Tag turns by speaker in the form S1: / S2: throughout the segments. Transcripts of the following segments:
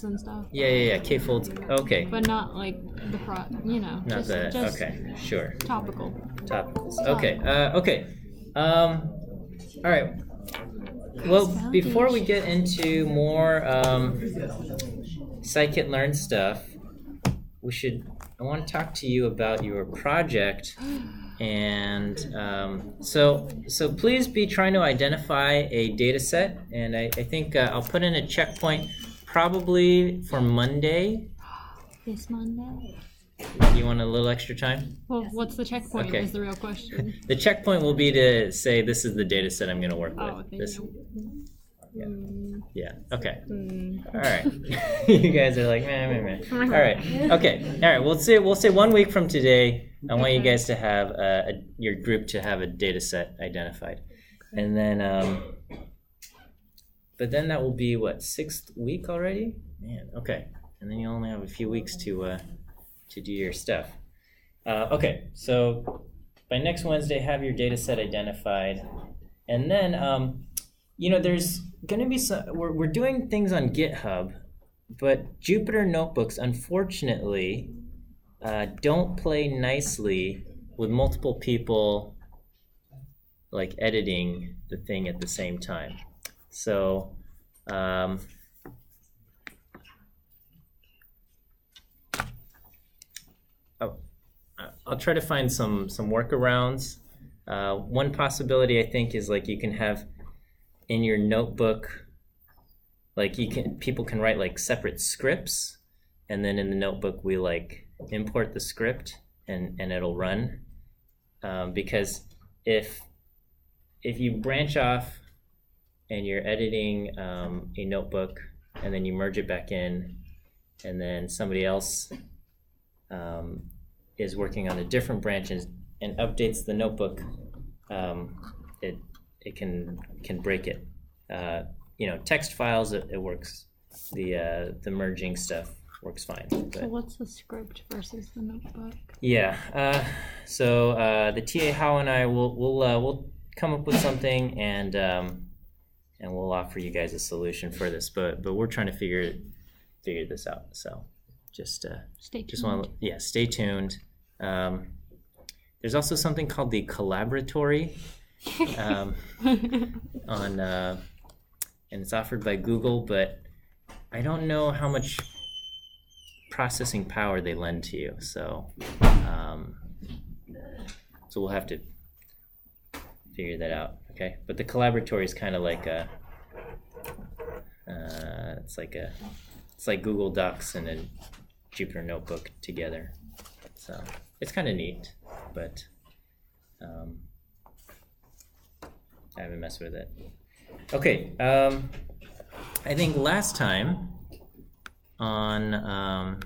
S1: folds and stuff.
S2: Yeah. K folds. Okay.
S1: But not like the
S2: Not
S1: just
S2: okay. Sure.
S1: topical.
S2: Topicals. Okay. Okay. All right. Well, before we get into more Scikit-Learn stuff, I want to talk to you about your project, and so please be trying to identify a data set, and I think I'll put in a checkpoint probably for Monday.
S1: This Monday?
S2: You want a little extra time?
S1: Well, what's the checkpoint
S2: Okay.
S1: is the real question.
S2: The checkpoint will be to say this is the data set I'm going to work with.
S1: Oh, thank you.
S2: Yeah. Okay. All right. You guys are like, meh. All right. Okay. All right. We'll say 1 week from today. I want you guys to have your group to have a data set identified, and then but then that will be what, 6th week already? Man. Okay. And then you only have a few weeks to do your stuff. Okay. So by next Wednesday, have your data set identified, and then there's going to be some, we're doing things on GitHub, but Jupyter notebooks, unfortunately, don't play nicely with multiple people like editing the thing at the same time. So I'll try to find some workarounds. One possibility, I think, is like you can have in your notebook, like people can write like separate scripts, and then in the notebook we like import the script and it'll run. Because if you branch off and you're editing a notebook and then you merge it back in, and then somebody else is working on a different branch and updates the notebook, it can break it. Text files, it works. The merging stuff works fine. But,
S1: so what's the script versus the notebook?
S2: Yeah. So the TA Hao and I will come up with something, and we'll offer you guys a solution for this. But we're trying to figure this out. So just
S1: stay tuned.
S2: Stay tuned. There's also something called the Collaboratory and it's offered by Google, but I don't know how much processing power they lend to you. So we'll have to figure that out. Okay, but the Collaboratory is kind of like it's like Google Docs and a Jupyter Notebook together. So it's kind of neat, but I haven't messed with it. Okay, I think last time on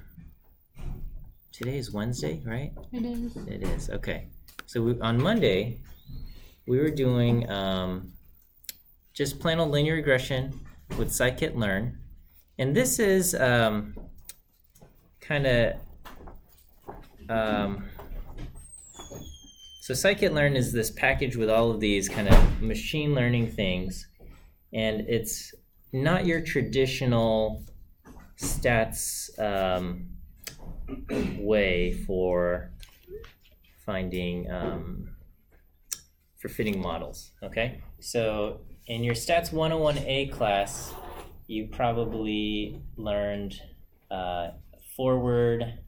S2: today is Wednesday, right?
S1: It is.
S2: It is. Okay, so on Monday we were doing just plain old linear regression with Scikit-Learn, and this is kind of so Scikit-Learn is this package with all of these kind of machine learning things, and it's not your traditional stats way for finding for fitting models. Okay, so in your Stats 101A class, you probably learned forward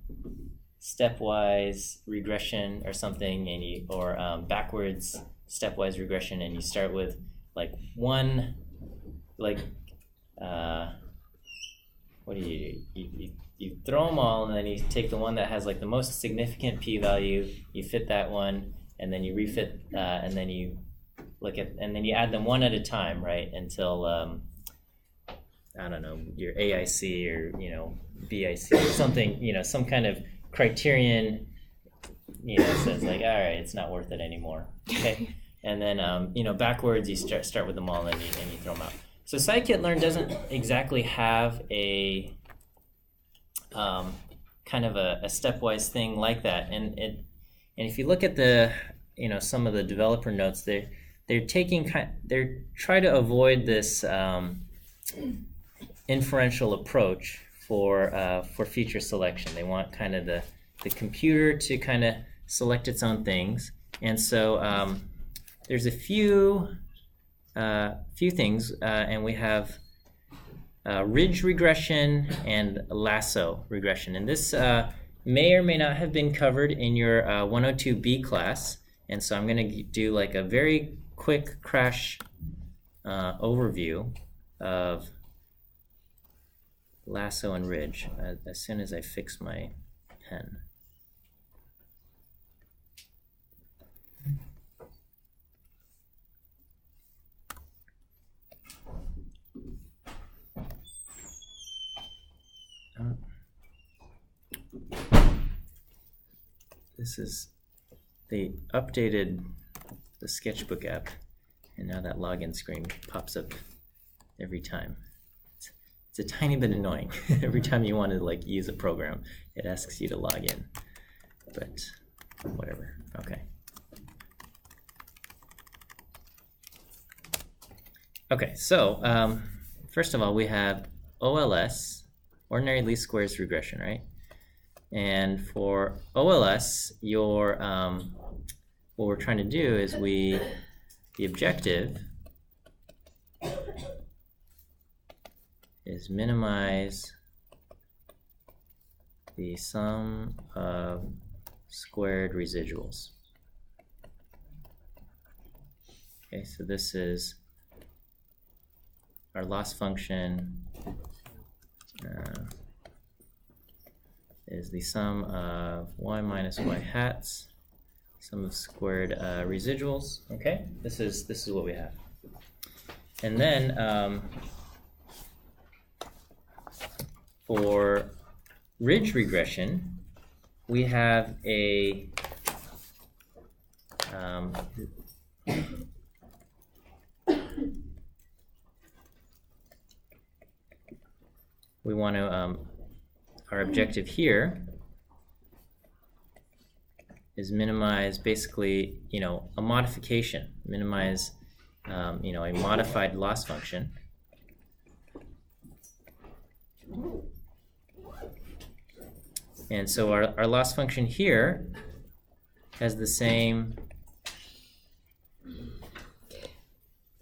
S2: stepwise regression or something, and or backwards stepwise regression, and you start with like one, like what do? You throw them all, and then you take the one that has like the most significant p-value, you fit that one, and then you refit, and then you look at, and then you add them one at a time, right, until I don't know, your AIC or BIC or something, some kind of criterion, says like, all right, it's not worth it anymore. Okay, and then backwards you start with them all, and you throw them out. So Scikit-Learn doesn't exactly have a kind of a stepwise thing like that, and if you look at the some of the developer notes, they're trying to avoid this inferential approach for feature selection. They want kind of the computer to kind of select its own things. And so there's a few things, and we have ridge regression and lasso regression. And this may or may not have been covered in your 102B class. And so I'm going to do like a very quick crash overview of lasso and ridge as soon as I fix my pen. This is, they updated the Sketchbook app, and now that login screen pops up every time. It's a tiny bit annoying. Every time you want to like use a program, it asks you to log in, but whatever. Okay. Okay, so first of all, we have OLS, ordinary least squares regression, right? And for OLS, your what we're trying to do is the objective is minimize the sum of squared residuals. Okay, so this is our loss function is the sum of y minus y hats, sum of squared residuals. Okay, this is what we have. And then for ridge regression, we have a we want to our objective here is minimize basically, a modification, minimize, a modified loss function. And so our loss function here has the same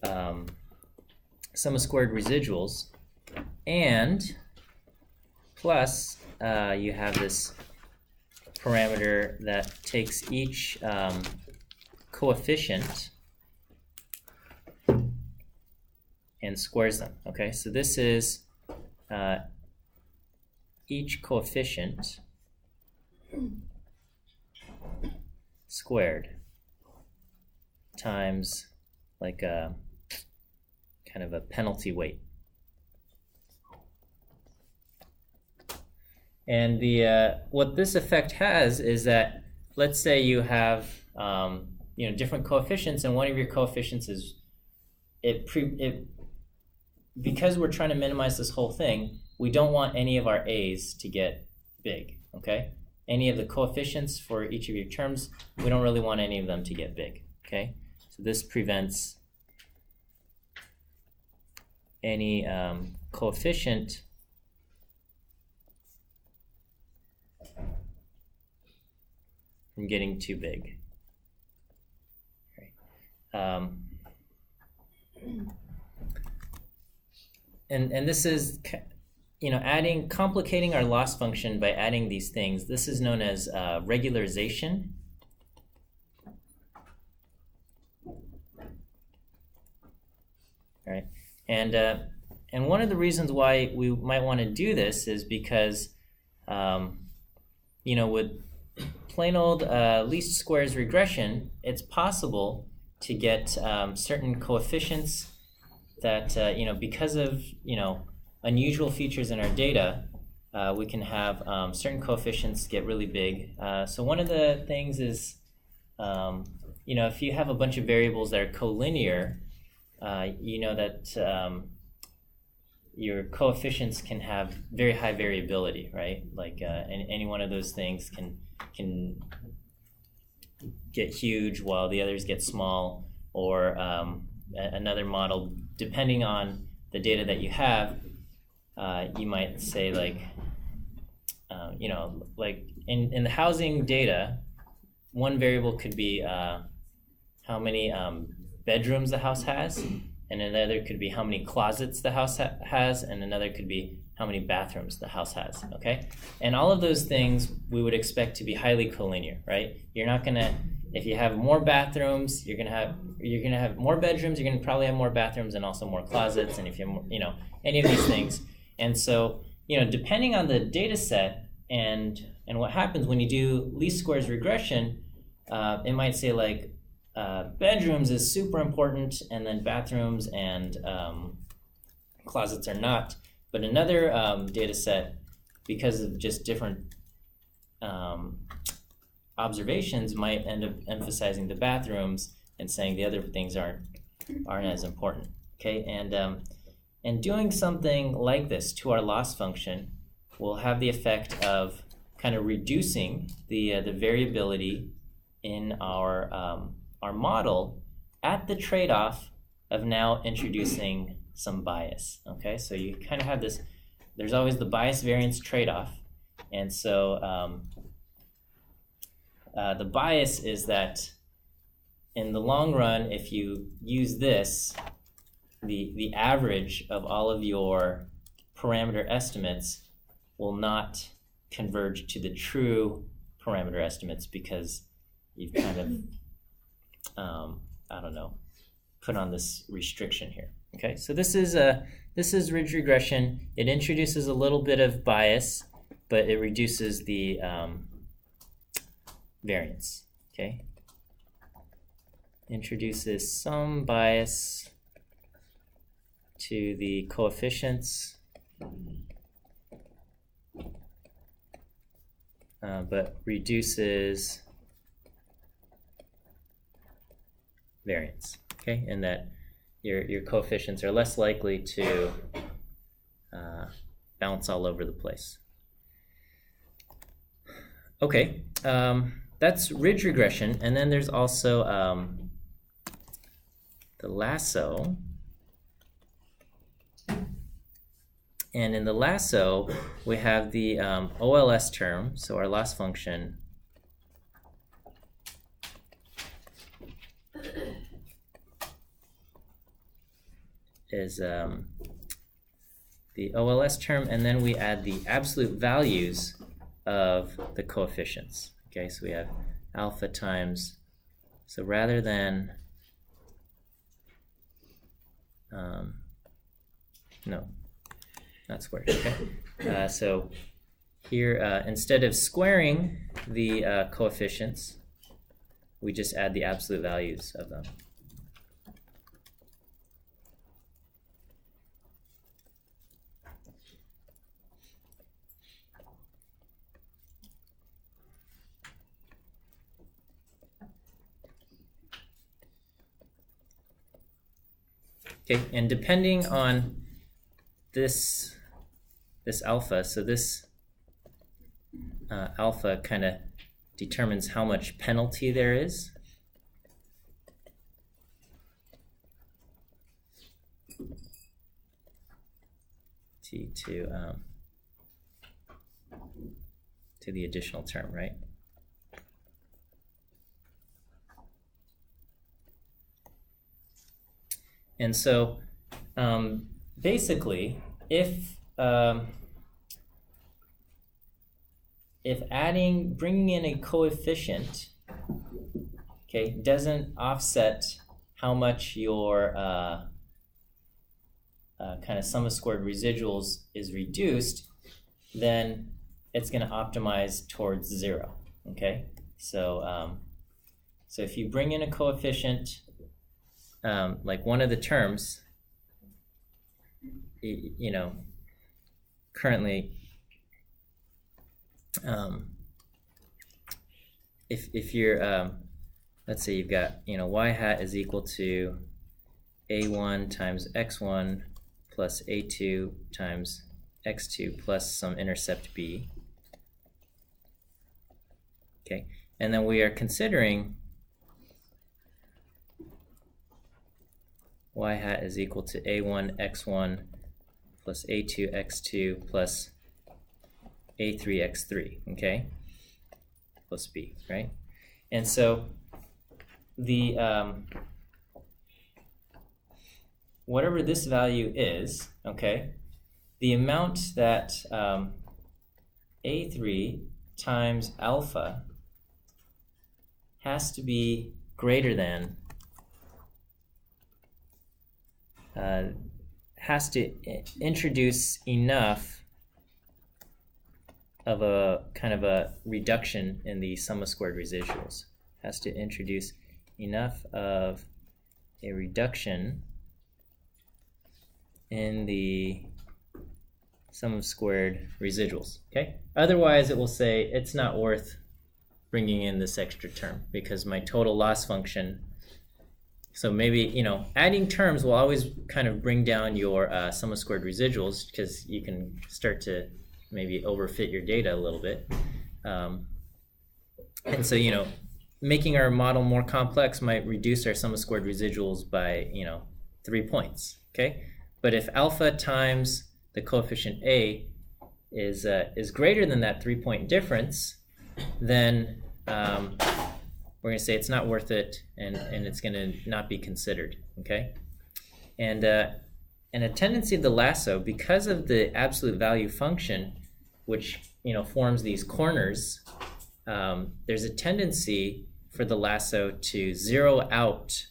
S2: sum of squared residuals, and plus you have this parameter that takes each coefficient and squares them. Okay, so this is each coefficient squared times like a kind of a penalty weight. And the what this effect has is that, let's say you have different coefficients, and one of your coefficients is because we're trying to minimize this whole thing, we don't want any of our a's to get big. Okay, any of the coefficients for each of your terms, we don't really want any of them to get big. Okay, so this prevents any coefficient from getting too big. Right. And this is, complicating our loss function by adding these things. This is known as regularization. Right. And one of the reasons why we might want to do this is because, with plain old least squares regression, it's possible to get certain coefficients that, because of, unusual features in our data, we can have certain coefficients get really big. So one of the things is, if you have a bunch of variables that are collinear, that your coefficients can have very high variability, right? Like any one of those things can get huge while the others get small, or another model, depending on the data that you have, you might say like, you know, like in the housing data, one variable could be how many bedrooms the house has, and another could be how many closets the house has, and another could be how many bathrooms the house has, okay? And all of those things we would expect to be highly collinear, right? You're not gonna, if you have more bathrooms, you're gonna have more bedrooms, you're gonna probably have more bathrooms and also more closets, and if you have more, you know, any of these things. And so, you know, depending on the data set and what happens when you do least squares regression, it might say like bedrooms is super important, and then bathrooms and closets are not. But another data set, because of just different observations, might end up emphasizing the bathrooms and saying the other things aren't as important. Okay, and doing something like this to our loss function will have the effect of kind of reducing the variability in our model at the trade-off of now introducing some bias. Okay, so you kind of have this, there's always the bias-variance trade-off, and so the bias is that in the long run, if you use this, the average of all of your parameter estimates will not converge to the true parameter estimates because you've kind of, I don't know, put on this restriction here. Okay, so this is ridge regression. It introduces a little bit of bias, but it reduces the variance. Okay, introduces some bias to the coefficients, but reduces variance. Okay, and that your coefficients are less likely to bounce all over the place. Okay, that's ridge regression, and then there's also the lasso. And in the lasso, we have the OLS term, so our loss function is the OLS term, and then we add the absolute values of the coefficients. Okay, so we have alpha times, so rather than, no, not squared, okay. So here, instead of squaring the coefficients, we just add the absolute values of them. Okay, and depending on this alpha, so this alpha kind of determines how much penalty there is. To the additional term, right? And so basically, if bringing in a coefficient, okay, doesn't offset how much your kind of sum of squared residuals is reduced, then it's going to optimize towards 0. Okay, so so if you bring in a coefficient, like one of the terms, you know, currently, if you're, let's say you've got, you know, y hat is equal to a1 times x1 plus a2 times x2 plus some intercept b. Okay, and then we are considering y hat is equal to a1 x1 plus A2x2 plus A3x3, okay, plus B, right? And so the whatever this value is, okay, the amount that A3 times alpha has to be greater than, has to introduce enough of a kind of a reduction in the sum of squared residuals. Has to introduce enough of a reduction in the sum of squared residuals, okay? Otherwise, it will say it's not worth bringing in this extra term because my total loss function, so maybe, you know, adding terms will always kind of bring down your sum of squared residuals because you can start to maybe overfit your data a little bit. And so, you know, making our model more complex might reduce our sum of squared residuals by, you know, 3 points, okay? But if alpha times the coefficient A is greater than that 3-point difference, then we're going to say it's not worth it, and it's going to not be considered, okay? And a tendency of the lasso, because of the absolute value function, which, you know, forms these corners, there's a tendency for the lasso to zero out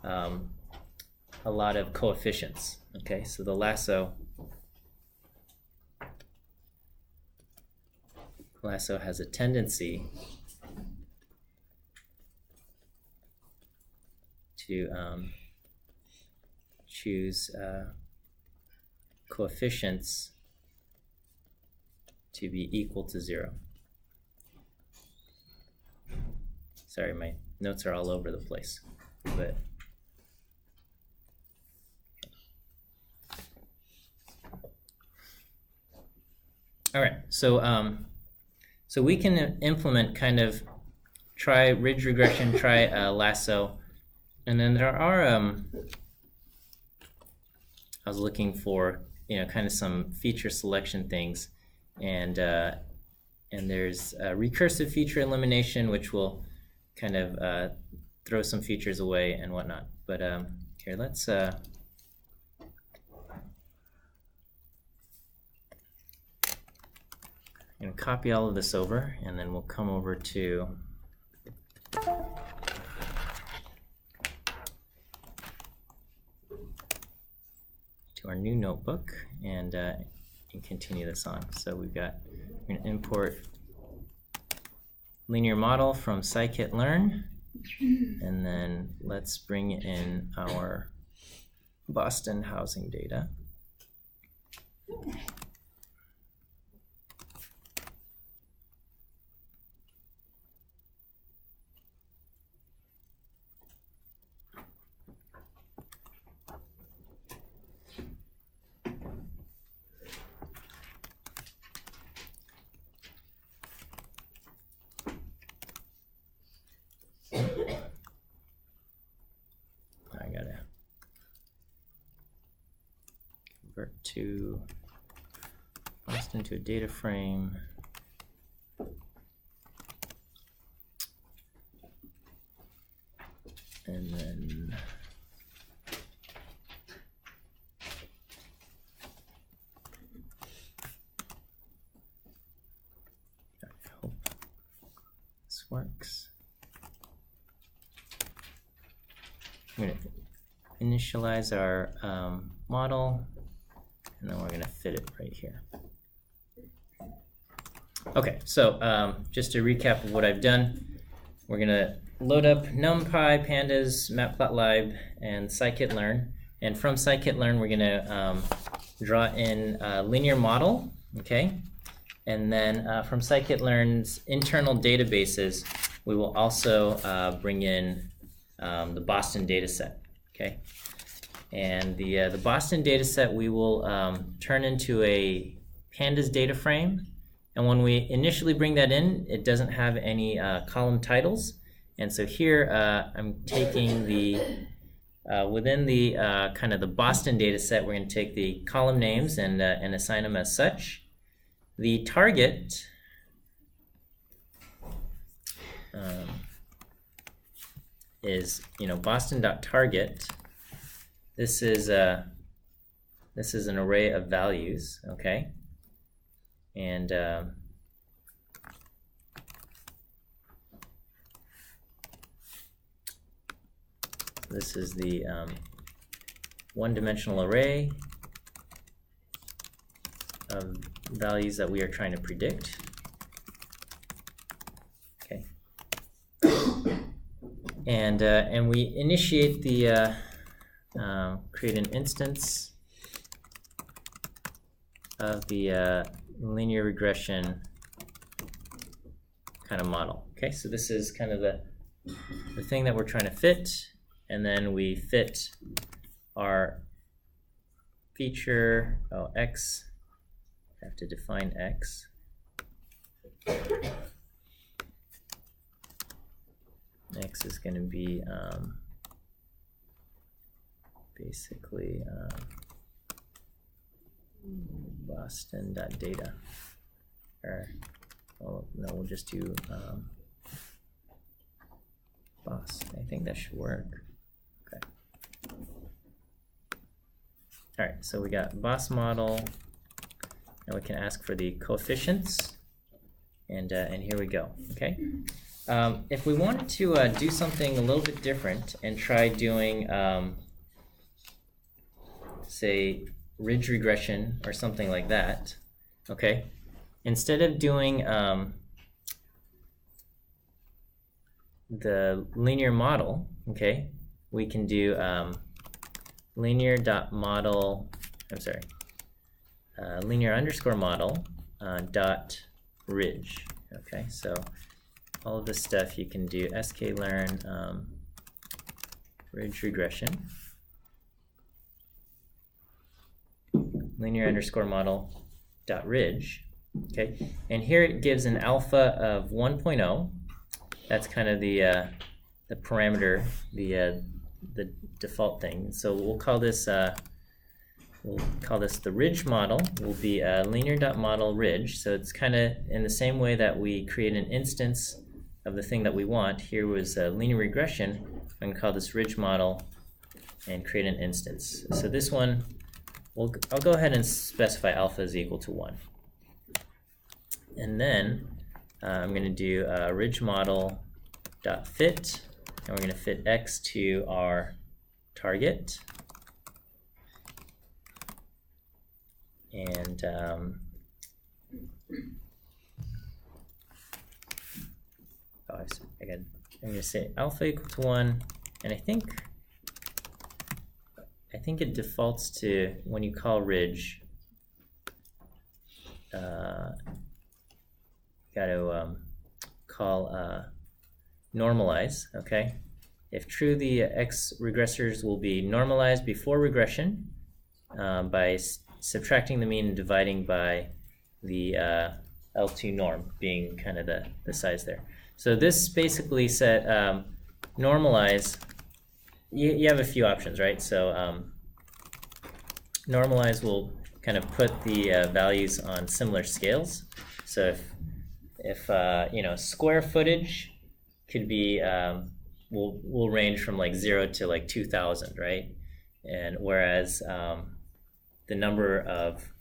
S2: a lot of coefficients, okay? So the lasso has a tendency to choose coefficients to be equal to 0. Sorry, my notes are all over the place, but all right. So so we can implement kind of try ridge regression, try lasso, and then there are I was looking for, you know, kind of some feature selection things, and there's recursive feature elimination, which will kind of throw some features away and whatnot. But here, let's I'm going to copy all of this over, and then we'll come over to our new notebook and continue this on. So we're going to import linear model from Scikit-Learn, and then let's bring in our Boston housing data. To Boston to a data frame. And then I hope this works. I'm going to initialize our model. And then we're going to fit it right here. Okay, so just to recap of what I've done, we're going to load up NumPy, Pandas, Matplotlib, and Scikit-Learn. And from Scikit-Learn, we're going to draw in a linear model, okay? And then from Scikit-Learn's internal databases, we will also bring in the Boston data set, okay? And the Boston data set we will turn into a Pandas data frame. And when we initially bring that in, it doesn't have any column titles. And so here I'm taking the within the kind of the Boston data set, we're going to take the column names and assign them as such. The target is, Boston.target. This is an array of values, okay? And this is the one-dimensional array of values that we are trying to predict. Okay. And we initiate the create an instance of the linear regression kind of model. Okay, so this is kind of the thing that we're trying to fit, and then we fit our feature, x, I have to define x. X is going to be basically Boston.data. Or, well, no, we'll just do Bos. I think that should work. Okay. All right, so we got Bos model, and we can ask for the coefficients, and here we go. Okay. If we wanted to do something a little bit different and try doing, say, ridge regression or something like that, okay, instead of doing the linear model, okay, we can do linear.model, linear underscore model dot ridge, okay, so all of this stuff you can do Scikit-Learn ridge regression, linear underscore model dot ridge, okay, and here it gives an alpha of 1.0. That's kind of the parameter, the default thing. So we'll call this the ridge model. Will be linear.model ridge. So it's kind of in the same way that we create an instance of the thing that we want. Here was linear regression. I'm going to call this ridge model and create an instance. So this one, I'll go ahead and specify alpha is equal to 1. And then I'm going to do ridge model dot fit, and we're going to fit x to our target. And I'm going to say alpha equal to 1, and I think it defaults to, when you call ridge, got to call normalize, okay? If true, the x regressors will be normalized before regression by subtracting the mean and dividing by the L2 norm, being kind of the size there. So this basically said normalize, you have a few options, right? So normalize will kind of put the values on similar scales. So if square footage could be will range from like 0 to like 2,000, right? And whereas the number of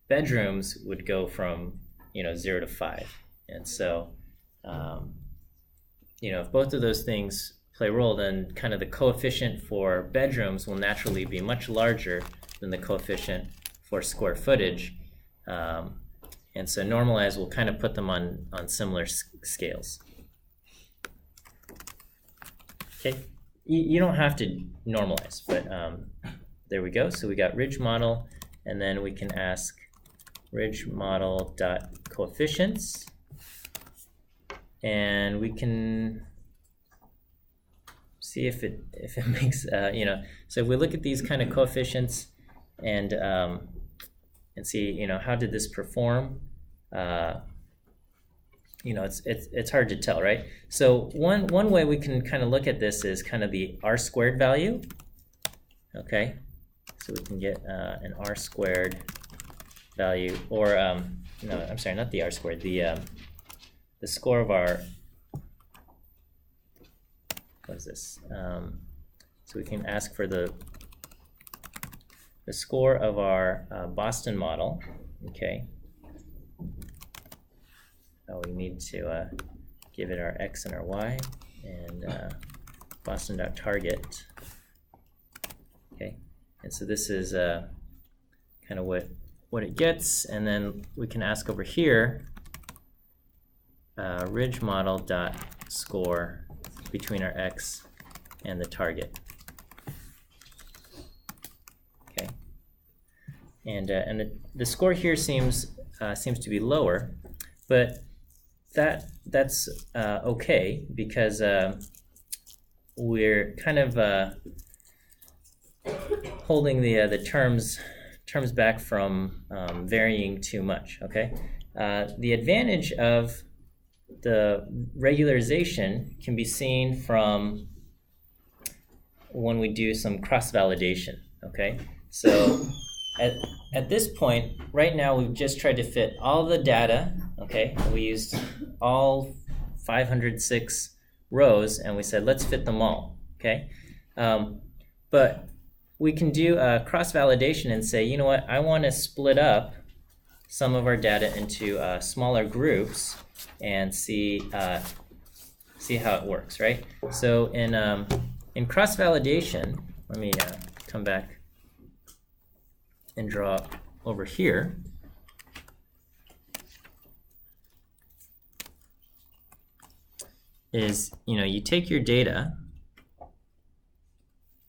S2: bedrooms would go from 0 to 5, and so if both of those things play a role, then kind of the coefficient for bedrooms will naturally be much larger than the coefficient for square footage. And so normalize will kind of put them on similar scales. Okay, you don't have to normalize, but there we go. So we got ridge model, and then we can ask ridge model dot coefficients, and we can see if it makes So if we look at these kind of coefficients and see how did this perform. you know, it's hard to tell, right? So one way we can kind of look at this is kind of the r squared value. Okay, so we can get an r squared value, or no, I'm sorry, not the r squared, the score of our, what is this? So we can ask for the score of our Boston model. Okay. Oh, we need to give it our x and our y, and Boston.target. Okay, and so this is kind of what it gets, and then we can ask over here ridge model dot score between our x and the target. Okay, and the score here seems to be lower, but that's okay, because we're kind of holding the terms back from varying too much. Okay, the advantage of the regularization can be seen from when we do some cross-validation. Okay, so at this point, right now, we've just tried to fit all the data. Okay, we used all 506 rows, and we said, let's fit them all. Okay, but we can do a cross-validation and say, you know what, I want to split up some of our data into smaller groups and see how it works, right? So in cross-validation, let me come back and draw over here. Is, you know, you take your data.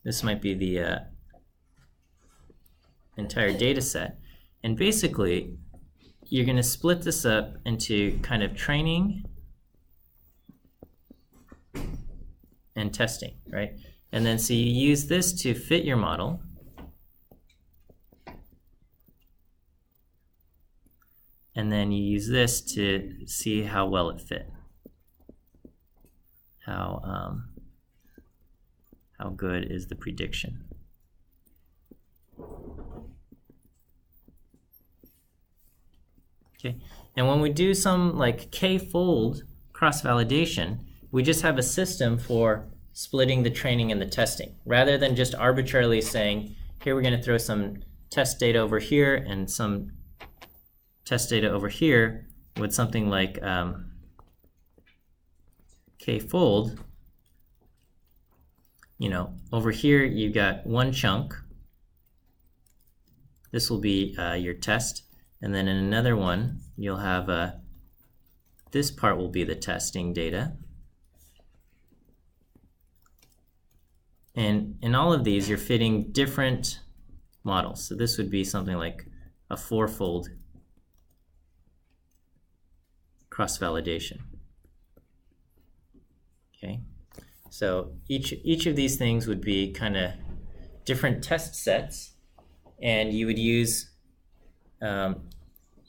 S2: This might be the entire data set, and basically you're going to split this up into kind of training and testing, right? And then so you use this to fit your model, and then you use this to see how well it fit, how good is the prediction. Okay, and when we do some like k-fold cross-validation, we just have a system for splitting the training and the testing, rather than just arbitrarily saying, here we're going to throw some test data over here and some test data over here with something like k-fold. You know, over here you've got one chunk. This will be your test. And then in another one, you'll have this part will be the testing data. And in all of these, you're fitting different models. So this would be something like a four-fold cross-validation. Okay, so each of these things would be kind of different test sets, and you would use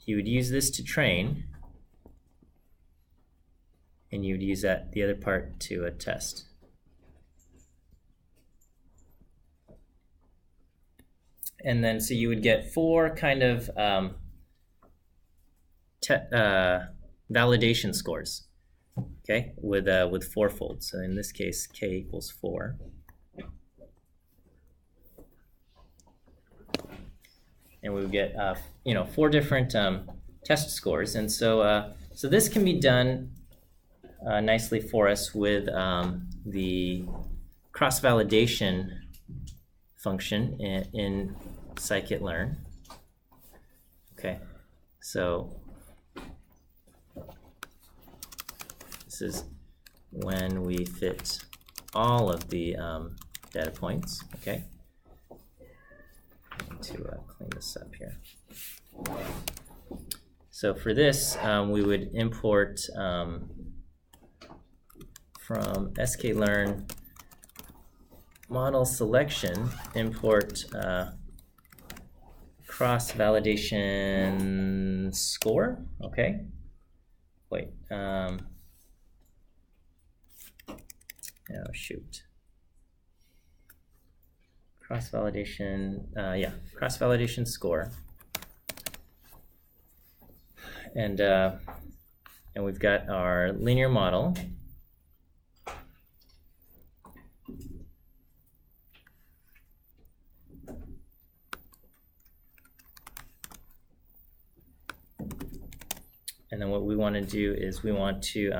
S2: this to train, and you would use the other part to test. And then so you would get four kind of validation scores, okay, with four-fold. So in this case, k equals 4. And we would get you know, 4 different test scores. And so so this can be done nicely for us with the cross-validation function in Scikit-Learn. Okay, so this is when we fit all of the data points. Okay, I need to clean this up here. So for this, we would import from Scikit-Learn model selection, import cross-validation score, okay? wait, oh shoot. Cross-validation, yeah, cross-validation score. And we've got our linear model. And then what we want to do is we want to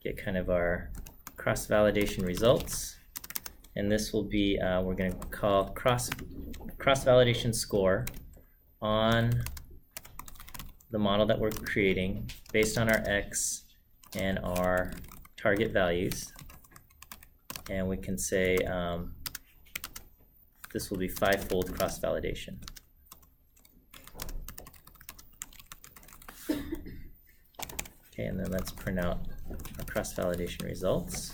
S2: get kind of our cross-validation results. And this will be, we're going to call cross-validation score on the model that we're creating based on our X and our target values. And we can say this will be 5-fold cross-validation. Okay, and then let's print out our cross-validation results.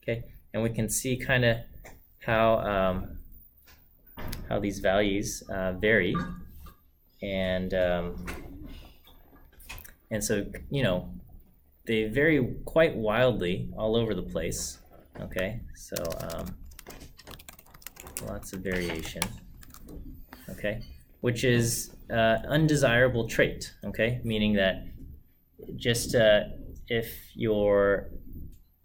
S2: Okay, and we can see kind of how these values vary, and so they vary quite wildly all over the place. Okay, so lots of variation. Okay, which is undesirable trait. Okay, meaning that just if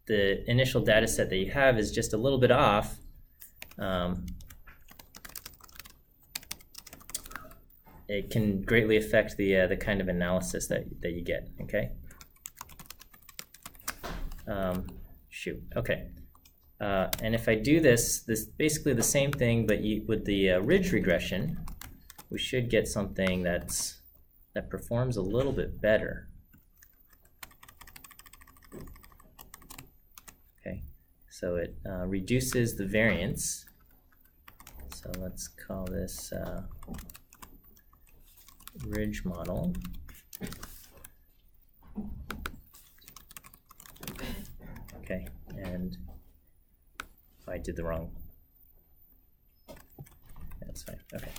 S2: the initial data set that you have is just a little bit off, it can greatly affect the kind of analysis that you get. Okay. Shoot. Okay. And if I do this basically the same thing, but with the ridge regression, we should get something that performs a little bit better. Okay, so it reduces the variance. So let's call this ridge model. Okay, and I did the wrong. That's fine. Okay.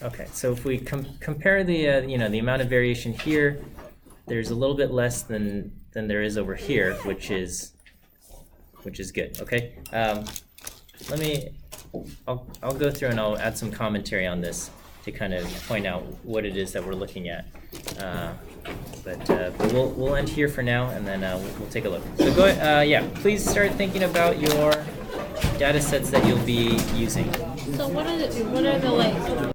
S2: Okay, so if we compare the the amount of variation here, there's a little bit less than there is over here, which is good. Okay, I'll go through and I'll add some commentary on this to kind of point out what it is that we're looking at. But we'll end here for now, and then we'll take a look. So yeah, please start thinking about your data sets that you'll be using.
S1: So what are the like